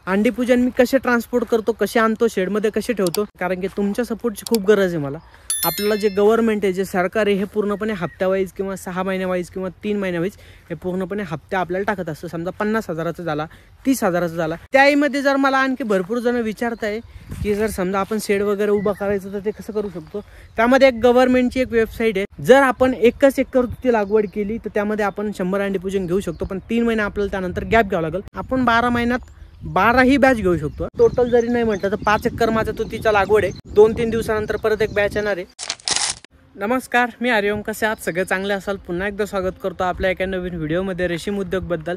अंडीपूजन मी कसे ट्रान्सपोर्ट करतो, कसे आणतो, शेडमध्ये कसे ठेवतो, कारण की तुमच्या सपोर्टची खूप गरज आहे मला। आपल्याला जे गव्हर्नमेंट आहे, जे सरकार आहे, हे पूर्णपणे हप्त्यावाईज किंवा 6 महिन्यावाईज किंवा 3 महिन्यावाईज हे पूर्णपणे हप्ते आपल्याला टाकत असतं। समजा 50,000चा झाला, 30,000चा झाला, त्यामध्ये जर मला आणखी भरपूर जण विचारताय की जर समजा आपण शेड वगैरे उभा करायचं तर ते कसं करू शकतो, त्यामध्ये एक गव्हर्नमेंटची एक वेबसाईट आहे। जर आपण एकच एकर ती लागवड केली तर त्यामध्ये आपण 100 अंडीपूजन घेऊ शकतो, पण 3 महिने आपल्याला त्यानंतर गॅप घ्यावा लागेल। आपण 12 महिन्यात 12 ही बॅच घेऊ शकतो। टोटल जरी नाही म्हटलं तर 5 एकर माझा तुतीचा लागवड आहे। 2-3 दिवसानंतर परत एक बॅच येणार आहे। नमस्कार, मी हरिओम, कसे आहात? सगळे चांगले असाल। पुन्हा एकदा स्वागत करतो आपल्या एका नवीन व्हिडिओमध्ये रेशीम उद्योगबद्दल।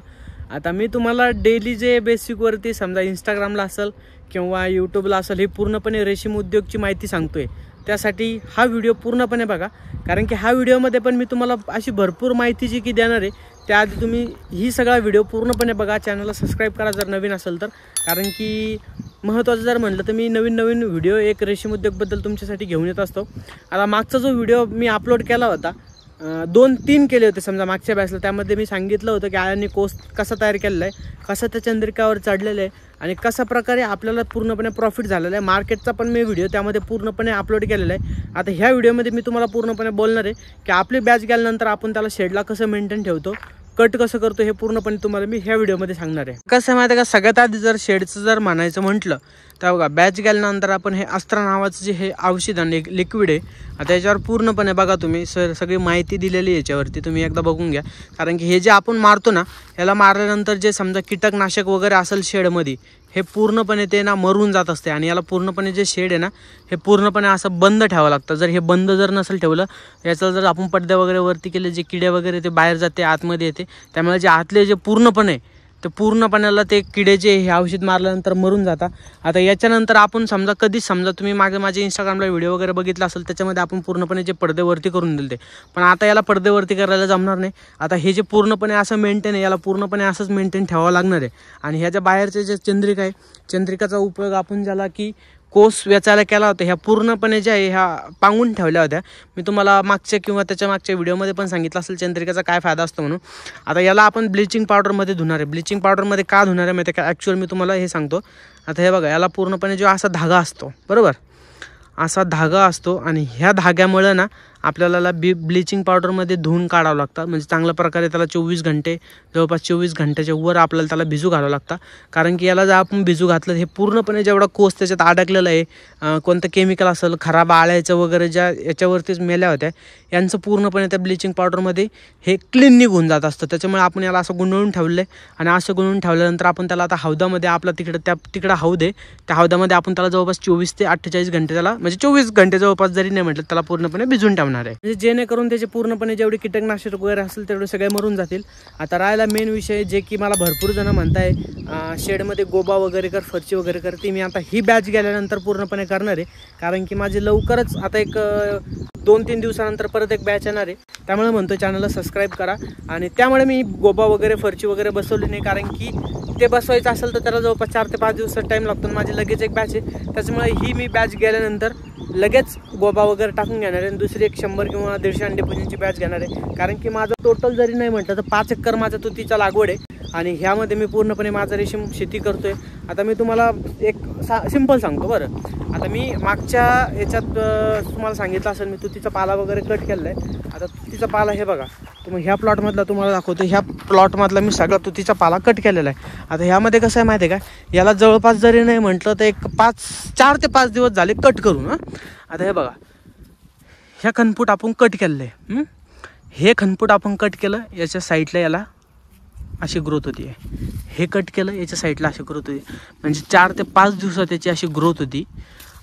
आता मी तुम्हाला डेली जे बेसिकवरती समजा इंस्टाग्रामला असेल किंवा यूट्यूबला असेल हे पूर्णपणे रेशीम उद्योगची माहिती सांगतोय, त्यासाठी हा व्हिडिओ पूर्णपणे बघा, कारण की हा व्हिडिओमध्ये पण मी तुम्हाला अशी भरपूर माहिती जी की देणार आहे। त्याआधी तुम्ही ही सगळा व्हिडिओ पूर्णपणे बघा, चॅनलला सबस्क्राईब करा जर नवीन असेल तर, कारण की महत्त्वाचं जर म्हटलं तर मी नवीन व्हिडिओ एक रेशीम उद्योगबद्दल तुमच्यासाठी घेऊन येत असतो। आता मागचा जो व्हिडिओ मी अपलोड केला होता, 2-3 केले होते समजा मागच्या बॅचला, त्यामध्ये मी सांगितलं होतं की आळ्यांनी कोस कसा तयार केलेला आहे, कसं त्या चंद्रिकावर चढलेलं आहे आणि कशा प्रकारे आपल्याला पूर्णपणे प्रॉफिट झालेला आहे। मार्केटचा पण मी व्हिडिओ त्यामध्ये पूर्णपणे अपलोड केलेला आहे। आता ह्या व्हिडिओमध्ये मी तुम्हाला पूर्णपणे बोलणार आहे की आपली बॅच गेल्यानंतर आपण त्याला शेडला कसं मेंटेन ठेवतो, कट कसं करतो, हे पूर्णपणे तुम्हाला मी ह्या व्हिडिओमध्ये सांगणार आहे। कसं माहिती आहे का, सगळ्यात आधी जर शेडचं जर म्हणायचं म्हटलं तर बघा, बॅच गेल्यानंतर आपण हे अस्त्रा नावाचं जे हे औषध आणि लिक्विड आहे, आता याच्यावर पूर्णपणे बघा तुम्ही सगळी माहिती दिलेली याच्यावरती, तुम्ही एकदा बघून घ्या। कारण की हे जे आपण मारतो ना, याला मारल्यानंतर जे समजा कीटकनाशक वगैरे असेल शेडमध्ये, हे पूर्णपणे ते ना मरून जात असते आणि याला पूर्णपणे जे शेड आहे ना हे पूर्णपणे असं बंद ठेवावं लागतं। जर हे बंद जर नसेल ठेवलं, याचं जर आपण पडदे वगैरे वरती केले, जे किडे वगैरे ते बाहेर जाते, आतमध्ये येते, त्यामुळे जे आतले जे पूर्णपणे ते पूर्णपणाला ते किडे जे हे औषध मारल्यानंतर मरून जातात। आता याच्यानंतर आपण समजा कधीच समजा तुम्ही माझे इंस्टाग्रामला व्हिडिओ वगैरे बघितला असेल, त्याच्यामध्ये आपण पूर्णपणे जे पडदे वरती करून दिले, पण आता याला पडदे वरती करायला जमणार नाही। आता हे जे पूर्णपणे असं मेंटेन आहे, याला पूर्णपणे असंच मेंटेन ठेवावं लागणार आहे। आणि ह्याच्या बाहेरचे जे चंद्रिका आहे, चंद्रिकाचा उपयोग आपण ज्याला की कोस वेचायला केला होता, ह्या पूर्णपणे ज्या ह्या पांगून ठेवल्या होत्या। मी तुम्हाला मागच्या किंवा त्याच्या मागच्या व्हिडिओमध्ये पण सांगितलं असेल चंद्रिकाचा काय फायदा असतो म्हणून। आता याला आपण ब्लिचिंग पावडरमध्ये धुणार आहे। ब्लिचिंग पावडरमध्ये का धुणार आहे माहिती आहे का, ॲक्च्युअल मी तुम्हाला हे सांगतो। आता हे बघा, याला पूर्णपणे जो असा धागा असतो, बरोबर, असा धागा असतो आणि ह्या धाग्यामुळे ना आपल्याला ब्लिचिंग पावडरमध्ये धुवून काढावं लागतं। म्हणजे चांगल्या प्रकारे त्याला 24 घंटे, जवळपास 24 घंट्याच्या वर आपल्याला त्याला भिजू घालावं लागतं। कारण की याला जर आपण भिजू घातलं, हे पूर्णपणे जेवढा कोस त्याच्यात अडकलेला आहे, कोणतं केमिकल असेल, खराब आळ्याचं वगैरे ज्या याच्यावरतीच मेल्या होत्या, यांचं पूर्णपणे त्या ब्लिचिंग पावडरमध्ये हे क्लीन निघून जात असतं। त्याच्यामुळे आपण याला असं गुंडळून ठेवलं आहे आणि असं गुंडळून ठेवल्यानंतर आपण त्याला आता हौदामध्ये, आपला तिकडं हौद आहे, त्या हौदामध्ये आपण त्याला जवळपास 24 ते 48 घंटे त्याला, म्हणजे 24 घंटे जवळपास जरी नाही म्हटलं, त्याला पूर्णपणे भिजून ठेवणार आहे। म्हणजे जेणेकरून त्याचे पूर्णपणे जेवढे कीटकनाशक वगैरे असेल तेवढे सगळे मरून जातील। आता राहायला मेन विषय जे की मला भरपूर जण म्हणताय शेडमध्ये गोबा वगैरे कर, फरची वगैरे कर, ती मी आता ही बॅच गेल्यानंतर पूर्णपणे करणार आहे। कारण की माझे लवकरच आता एक 2-3 दिवसानंतर परत एक बॅच येणार आहे, त्यामुळे म्हणतो चॅनलला सबस्क्राईब करा। आणि त्यामुळे मी गोबा वगैरे फरची वगैरे बसवली नाही, कारण की ते बसवायचं असेल तर त्याला जवळपास 4 ते 5 दिवसाचा टाईम लागतो। माझी लगेच एक बॅच आहे, त्याच्यामुळे ही मी बॅच गेल्यानंतर लगेच गोबा वगैरे टाकून घेणार आहे आणि दुसरी एक 100 किंवा 150 अंडीपूजनची बॅच घेणार आहे। कारण की माझं टोटल जरी नाही म्हटलं तर 5 एकर माझा तुतीचा लागवड आहे आणि ह्यामध्ये मी पूर्णपणे माझा रेशीम शेती करतोय। आता मी तुम्हाला एक सिंपल सांगतो बरं। आता मी मागच्या याच्यात तुम्हाला सांगितलं असेल, मी तुतीचा पाला वगैरे कट केलेला आहे। आता तुतीचा पाला हे बघा, तुम्ही ह्या प्लॉटमधला तुम्हाला दाखवतो, ह्या प्लॉटमधला मी सगळा तुतीचा पाला कट केलेला आहे। आता ह्यामध्ये कसं आहे माहिती आहे का, याला जवळपास जरी नाही म्हटलं तर एक 4 ते 5 दिवस झाले कट करून। आता हे बघा, ह्या खनपूट आपण कट केलेलं आहे, हे खनपूट आपण कट केलं, याच्या साईडला याला अशी ग्रोथ होती आहे, हे कट केलं, याच्या साईडला अशी ग्रोथ होती, म्हणजे 4 ते 5 दिवसात याची अशी ग्रोथ होती।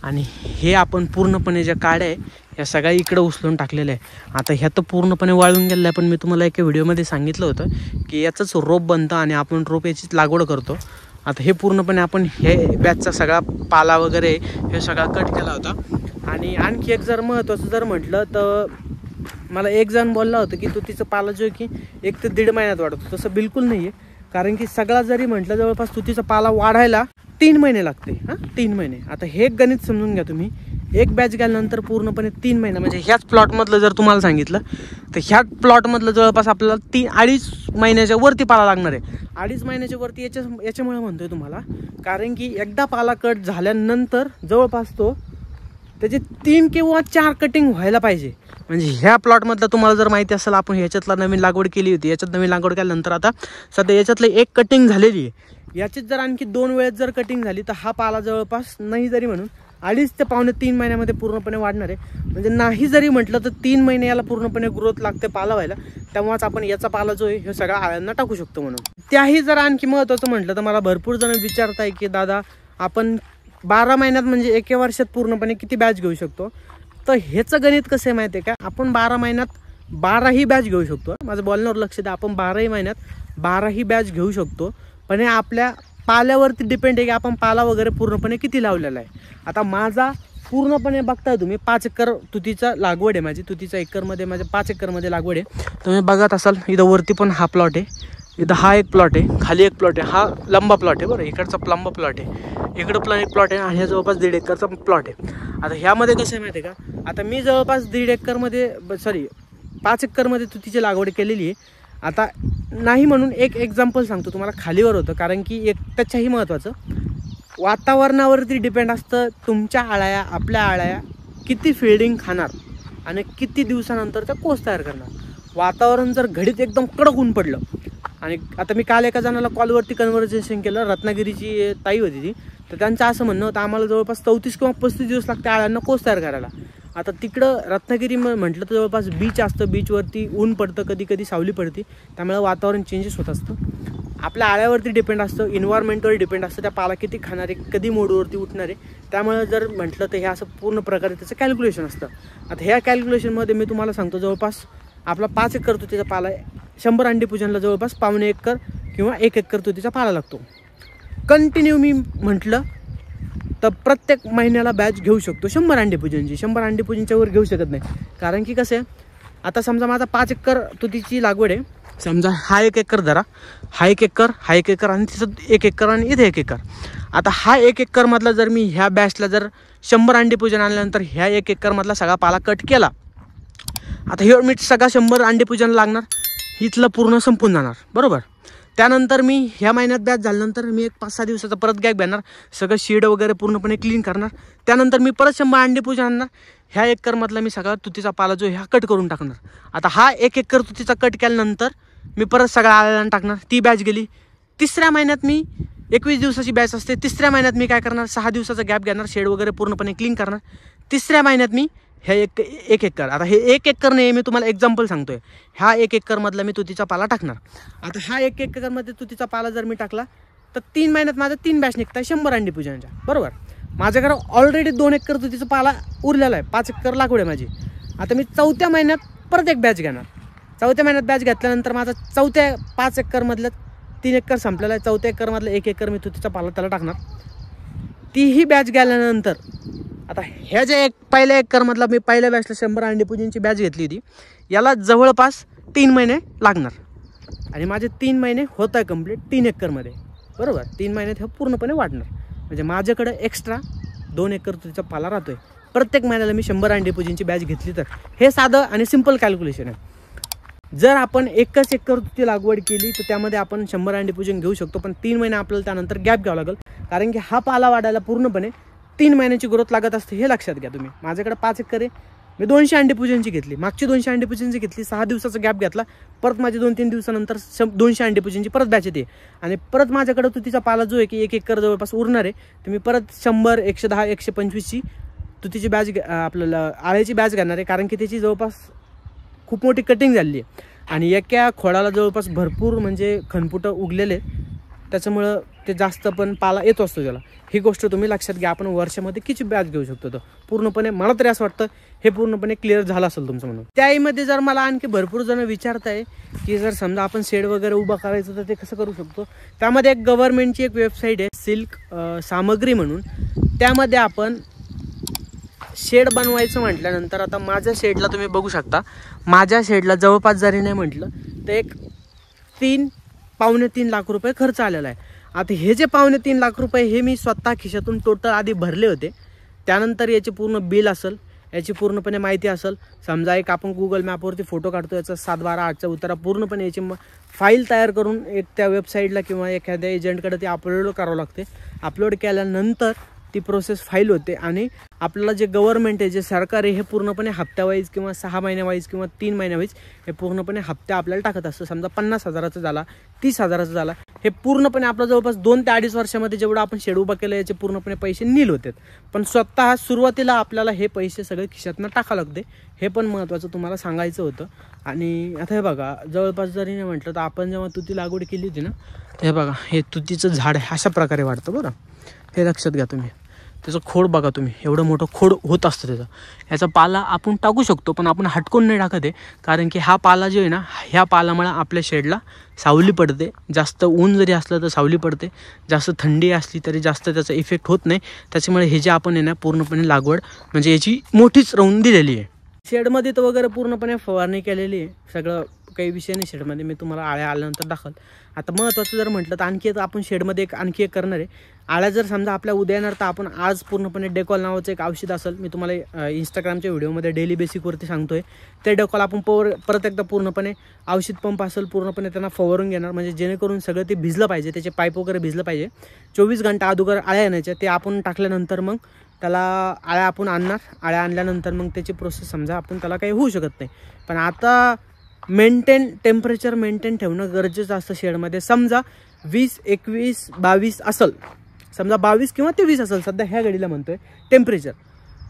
आणि हे आपण पूर्णपणे ज्या काड्या आहे या सगळ्या इकडं उचलून टाकलेलं आहे। आता ह्या तर पूर्णपणे वाळून गेलेलं आहे, पण मी तुम्हाला एका व्हिडिओमध्ये सांगितलं होतं की याचंच रोप बनतं आणि आपण रोप याचीच लागवड करतो। आता हे पूर्णपणे आपण हे बॅचचा सगळा पाला वगैरे हे सगळा कट केला होता। आणि आणखी एक जर महत्त्वाचं जर म्हटलं तर मला एक जण बोलला होतं की तुतीचं पाला जो की 1 ते 1.5 महिन्यात वाढतो, तसं बिलकुल नाही आहे। कारण की सगळा जरी म्हटलं जवळपास तुतीचा पाला वाढायला 3 महिने लागते, 3 महिने। आता हे गणित समजून घ्या तुम्ही, एक बॅच गेल्यानंतर पूर्णपणे 3 महिना म्हणजे ह्याच प्लॉटमधलं जर तुम्हाला सांगितलं तर ह्या प्लॉटमधलं जवळपास आपल्याला 3-2.5 महिन्याच्या वरती पाला लागणार आहे. 2.5 महिन्याच्या वरती याच्यामुळे म्हणतोय तुम्हाला, कारण की एकदा पाला कट झाल्यानंतर जवळपास तो त्याचे 3 किंवा 4 कटिंग व्हायला पाहिजे. म्हणजे ह्या प्लॉटमधलं तुम्हाला जर माहिती असेल, आपण ह्याच्यातला नवीन लागवड केली होती, याच्यात नवीन लागवड केल्यानंतर आता सध्या याच्यातलं 1 कटिंग झालेली आहे. याच्यात जर आणखी 2 वेळेस जर कटिंग झाली तर हा पाला जवळपास नाही जरी म्हणून 2.5 ते पावणे 3 महिन्यामध्ये पूर्णपणे वाढणार आहे. म्हणजे नाही जरी म्हटलं तर 3 महिने याला पूर्णपणे ग्रोथ लागते पाला व्हायला. तेव्हाच आपण याचा पाला जो आहे हे सगळ्या आळ्यांना टाकू शकतो. म्हणून त्याही जर आणखी महत्त्वाचं म्हटलं तर मला भरपूर जण विचारताय की दादा आपण 12 महिन्यात म्हणजे 1 वर्षात पूर्णपणे किती बॅच घेऊ शकतो. तर ह्याचं गणित कसं आहे माहिती आहे का, आपण 12 महिन्यात 12ही बॅच घेऊ शकतो. माझं बोलण्यावर लक्ष द्या, आपण 12ही महिन्यात 12ही बॅच घेऊ शकतो. पण हे आपल्या पाल्यावरती डिपेंड आहे की आपण पाला वगैरे पूर्णपणे किती लावलेला आहे. आता माझा पूर्णपणे बघताय तुम्ही 5 एकर तुतीचा लागवड आहे माझी. तुतीचा एकरमध्ये माझ्या 5 एकरमध्ये लागवड आहे. तुम्ही बघत असाल इथं वरती पण हा प्लॉट आहे, इथं हा एक प्लॉट आहे, खाली एक प्लॉट आहे, हा लंबा प्लॉट आहे बरं, इकडचा लंबा प्लॉट आहे, इकडं पण एक प्लॉट आहे आणि ह्या जवळपास 1.5 एकरचा प्लॉट आहे. आता ह्यामध्ये कसं आहे माहिती आहे का, आता मी जवळपास 1.5 एकरमध्ये 5 एकरमध्ये तुतीची लागवड केलेली आहे. आता नाही म्हणून एक एक्झाम्पल सांगतो तुम्हाला, खालीवर होतं, कारण की एक त्याच्याही महत्त्वाचं वातावरणावरती डिपेंड असतं. तुमच्या आळ्या आपल्या आळ्या किती फिल्डिंग खाणार आणि किती दिवसानंतर त्या कोस तयार करणार. वातावरण जर घडीत एकदम कडक ऊन पडलं, आणि आता मी काल एका जणाला कॉलवरती कन्व्हर्सेशन केलं, रत्नागिरीची ताई होती ती, तर त्यांचं असं म्हणणं होतं आम्हाला जवळपास 34 किंवा 35 दिवस लागते आळ्यांना कोस तयार करायला. आता तिकडं रत्नागिरी म्हटलं तर जवळपास बीच असतं, बीचवरती ऊन पडतं, कधी कधी सावली पडते, त्यामुळे वातावरण चेंजेस होत असतं. आपल्या आळ्यावरती डिपेंड असतं, इन्व्हायरमेंटवर डिपेंड असतं, त्या पाला किती खाणार आहे, कधी मोडवरती उठणार आहे. त्यामुळे जर म्हटलं तर हे असं पूर्ण प्रकारे त्याचं कॅल्क्युलेशन असतं. आता ह्या कॅल्क्युलेशनमध्ये मी तुम्हाला सांगतो, जवळपास आपला 5 एकर तुतीचा पाला आहे, 100 अंडी पूजनला जवळपास 1.25 एकर किंवा 1 एकर तुतीचा पाला लागतो. कंटिन्यू मी म्हटलं तर प्रत्येक महिन्याला बॅच घेऊ शकतो 100 अंडी पूजनची. 100 अंडी पूजनच्या वर घेऊ शकत नाही, कारण की कसं आहे, आता समजा माझा 5 एकर तुतीची लागवड आहे, समजा हा 1 एकर धरा, हा 1 एकर, हा 1 एकर आणि तिथं 1 एकर आणि इथे 1 एकर. आता हा 1 एकरमधला जर मी ह्या बॅचला जर 100 अंडी पूजन आणल्यानंतर ह्या 1 एकरमधला सगळा पाला कट केला, आता हे मी सगळा 100 अंडी पूजन लागणार, इथलं पूर्ण संपून जाणार बरोबर. त्यानंतर मी ह्या महिन्यात बॅच झाल्यानंतर मी एक 5-6 दिवसाचा परत गॅप घेणार, सगळं शेड वगैरे पूर्णपणे क्लीन करणार. त्यानंतर मी परत 100 अंडी पूजन आणणार, ह्या एकरमधला मी सगळा तुतीचा पाला जो ह्या कट करून टाकणार. आता हा 1 एकर तुतीचा कट केल्यानंतर मी परत सगळा आळ्याला टाकणार, ती बॅच गेली. 3ऱ्या महिन्यात मी 21 दिवसाची बॅच असते, 3ऱ्या महिन्यात मी काय करणार, 6 दिवसाचा गॅप घेणार, शेड वगैरे पूर्णपणे क्लीन करणार. 3ऱ्या महिन्यात मी ह्या 1 एकर, आता हे 1 एकरने मी तुम्हाला एक्झाम्पल सांगतोय, ह्या 1 एकरमधला मी तुतीचा पाला टाकणार. आता हा 1 एकरमध्ये तुतीचा पाला जर मी टाकला तर 3 महिन्यात माझा 3 बॅच निघतात 100 अंडी पूजनच्या बरोबर. माझ्याकडे ऑलरेडी 2 एकर तुतीचा पाला उरलेला आहे, 5 एकर लागवड आहे माझी. आता मी 4थ्या महिन्यात परत एक बॅच घेणार. 4थ्या महिन्यात बॅच घेतल्यानंतर माझा 4थ्या 5 एकरमधलं 3 एकर संपलेला आहे, 4थ्या एकरमधलं 1 एकर मी तुतीचा पाला त्याला टाकणार. तीही बॅच गेल्यानंतर आता ह्या जे पहिल्या एकरमधला मी पहिल्या बॅचला 100 अंडी पूजनची बॅच घेतली होती, याला जवळपास 3 महिने लागणार आणि माझे 3 महिने होत आहे कंप्लीट 3 एकरमध्ये बरोबर. 3 महिन्यात हे पूर्णपणे वाढणार, म्हणजे माझ्याकडे एक्स्ट्रा 2 एकर तुतीचा पाला राहतोय. प्रत्येक महिन्याला मी 100 अंडी पूजनची बॅच घेतली तर हे साधं आणि सिंपल कॅल्क्युलेशन आहे. जर आपण 1 एकर तुती लागवड केली तर त्यामध्ये आपण 100 अंडी पूजन घेऊ शकतो, पण 3 महिने आपल्याला त्यानंतर गॅप घ्यावा लागेल, कारण की हा पाला वाढायला पूर्णपणे 3 महिन्याची ग्रोथ लागत असते, हे लक्षात घ्या तुम्ही. माझ्याकडे 5 एकर आहे, मी 200 अंडी पूजनची घेतली, मागची 200 अंडी पूजनची घेतली, 6 दिवसाचा गॅप घेतला, परत माझी 2-3 दिवसानंतर 200 अंडी पूजनची परत बॅच येते आणि परत माझ्याकडे तुतीचा पाला जो आहे की 1 एकर जवळपास उरणार आहे, तर मी परत 100, 110, 125ची तुतीची बॅच आपल्याला आळ्याची बॅच घेणार आहे, कारण की त्याची जवळपास खूप मोठी कटिंग झाली आहे आणि एका खोडाला जवळपास भरपूर म्हणजे खनपुटं उगलेले, त्याच्यामुळं ते जास्त पण पाला येतो असतो त्याला. ही गोष्ट तुम्ही लक्षात घ्या. आपण वर्षामध्ये किती बॅच घेऊ शकतो तो पूर्णपणे, मला तरी असं वाटतं हे पूर्णपणे क्लिअर झालं असेल तुमचं म्हणून. त्यामध्ये जर मला आणखी भरपूर जण विचारताय की जर समजा आपण शेड वगैरे उभा करायचं तर ते कसं करू शकतो, त्यामध्ये एक गव्हर्नमेंटची एक वेबसाईट आहे सिल्क सामग्री म्हणून, त्यामध्ये आपण शेड बनवायचं म्हटल्यानंतर आता माझ्या शेडला तुम्ही बघू शकता, माझ्या शेडला जवळपास जरी नाही म्हटलं तर एक 3-3.5 लाख रुपये खर्च आलेला आहे. आता हे जे 3.5 लाख रुपये हे मी स्वतः खिशातून टोटल आधी भरले होते, त्यानंतर याचे पूर्ण बिल असेल, याची पूर्णपणे माहिती असेल. समजा एक आपण गुगल मॅपवरती फोटो काढतो, याचा 7/12/8चा उतारा पूर्णपणे याची फाईल तयार करून एक त्या वेबसाईटला किंवा एखाद्या एजंटकडे ते अपलोड करावं लागते. अपलोड केल्यानंतर ती प्रोसेस फाईल होते आणि आपल्याला जे गव्हर्नमेंट आहे, जे सरकार आहे, हे पूर्णपणे हप्त्यावाईज किंवा 6 महिन्यावाईज किंवा 3 महिन्यावाईज हे पूर्णपणे हप्त्या आपल्याला टाकत असतं. समजा 50,000चा झाला, 30,000चा झाला, हे पूर्णपणे आपलं जवळपास 2 ते 2.5 वर्षामध्ये जेवढं आपण शेड उभा केलं याचे पूर्णपणे पैसे नील होतात. पण स्वतः सुरुवातीला आपल्याला हे पैसे सगळे खिशातनं टाकावं लागते. हे पण महत्त्वाचं तुम्हाला सांगायचं होतं. आणि आता हे बघा, जवळपास जरी नाही म्हटलं तर आपण जेव्हा तुती लागवड केली होती ना, हे बघा, हे तुतीचं झाड आहे अशा प्रकारे वाढतं बरं. हे लक्षात घ्या तुम्ही. त्याचं खोड बघा तुम्ही, एवढं मोठं खोड होत असतं त्याचं. याचा पाला आपण टाकू शकतो, पण आपण हटकून नाही टाकत आहे. कारण की हा पाला जो आहे ना, ह्या पालामुळे आपल्या शेडला सावली पडते. जास्त ऊन जरी असलं तर सावली पडते, जास्त थंडी असली तरी जास्त त्याचा इफेक्ट होत नाही. त्याच्यामुळे हे जे आपण आहे ना पूर्णपणे लागवड म्हणजे याची मोठीच राहून दिलेली आहे. शेडमध्ये तर वगैरे पूर्णपणे फवारणी केलेली आहे. सगळं काही विषय नाही शेडमध्ये, मी तुम्हाला आळ्या आल्यानंतर दाखल. आता महत्त्वाचं जर म्हटलं तर आणखी आपण शेडमध्ये आणखी एक करणार आहे. आळ्या जर समजा आपल्या उद्या येणार तर आपण आज पूर्णपणे डेकॉल नावाचं एक औषध असेल, मी तुम्हाला इंस्टाग्रामच्या व्हिडिओमध्ये डेली बेसिकवरती सांगतोय. ते डेकॉल आपण परत एकदा पूर्णपणे औषध पंप असेल पूर्णपणे त्यांना फवारून घेणार, म्हणजे जेणेकरून सगळं ते भिजलं पाहिजे, त्याचे पाईप वगैरे भिजलं पाहिजे. 24 घंटा अगोदर आळ्या येण्याच्या, ते आपण टाकल्यानंतर मग त्याला आळ्या आपण आणणार. आळ्या आणल्यानंतर मग त्याची प्रोसेस समजा आपण त्याला काही होऊ शकत नाही. पण आता टेम्परेचर मेंटेन ठेवणं गरजेचं असतं शेडमध्ये. समजा 20, 21, 22 असेल, समजा 22 किंवा 23 असेल सध्या ह्या घडीला म्हणतोय टेम्परेचर,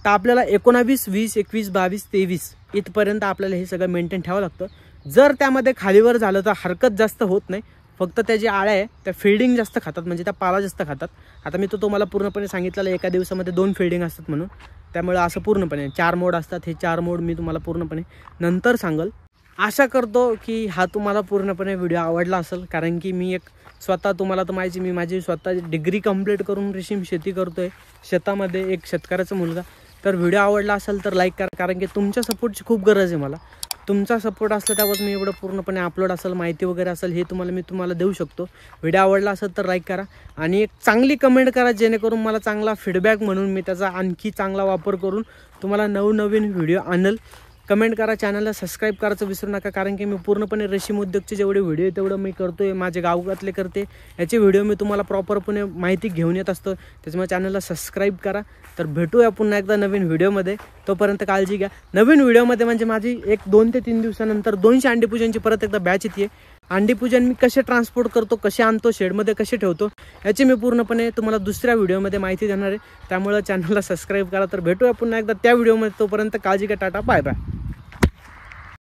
तर आपल्याला 19, 20, 21, 22, 23 इथपर्यंत आपल्याला हे सगळं मेंटेन ठेवावं लागतं. जर त्यामध्ये खालीवर झालं तर हरकत जास्त होत नाही. फक्त त्या जे आळ्या आहे त्या फिल्डिंग जास्त खातात, म्हणजे त्या पाला जास्त खातात. आता मी तुम्हाला पूर्णपणे सांगितलेलं एका दिवसामध्ये 2 फिल्डिंग असतात म्हणून, त्यामुळे असं पूर्णपणे 4 मोड असतात. हे 4 मोड मी तुम्हाला पूर्णपणे नंतर सांगल. आशा करतो की हा तुम्हाला पूर्णपणे व्हिडिओ आवडला असेल. कारण की मी एक स्वतः तुम्हाला तर माहिती, मी माझी स्वतः डिग्री कंप्लीट करून रेशीम शेती करतोय शेतामध्ये, एक शेतकऱ्याचा मुलगा. तर व्हिडिओ आवडला असेल तर लाईक करा, कारण की तुमच्या सपोर्टची खूप गरज आहे मला. तुमचा सपोर्ट असला त्यावर मी एवढं पूर्णपणे अपलोड असेल, माहिती वगैरे असेल, हे मी तुम्हाला देऊ शकतो. व्हिडिओ आवडला असेल तर लाईक करा आणि एक चांगली कमेंट करा, जेणेकरून मला चांगला फीडबॅक म्हणून मी त्याचा आणखी चांगला वापर करून तुम्हाला नवनवीन व्हिडिओ आणल. कमेंट करा, चॅनलला सबस्क्राईब करायचं विसरू नका. कारण की मी पूर्णपणे रेशीम उद्योगचे जेवढे व्हिडिओ तेवढं मी करतोय, माझे गावातले करते, याचे व्हिडिओ मी तुम्हाला प्रॉपरपणे माहिती घेऊन येत असतो. त्याच्यामुळे चॅनलला सबस्क्राईब करा. तर भेटूया पुन्हा एकदा नवीन व्हिडिओमध्ये. तोपर्यंत काळजी घ्या. नवीन व्हिडिओमध्ये म्हणजे माझी एक 2 ते 3 दिवसानंतर 200 अंडीपूजनची परत एकदा बॅच येते. अंडीपूजन मी कसे ट्रान्सपोर्ट करतो, कसे आणतो, शेडमध्ये कसे ठेवतो, याची मी पूर्णपणे तुम्हाला दुसऱ्या व्हिडिओमध्ये माहिती देणार आहे. त्यामुळे चॅनलला सबस्क्राईब करा. तर भेटूया पुन्हा एकदा त्या व्हिडिओमध्ये. तोपर्यंत काळजी घ्या. Tata, bye bye.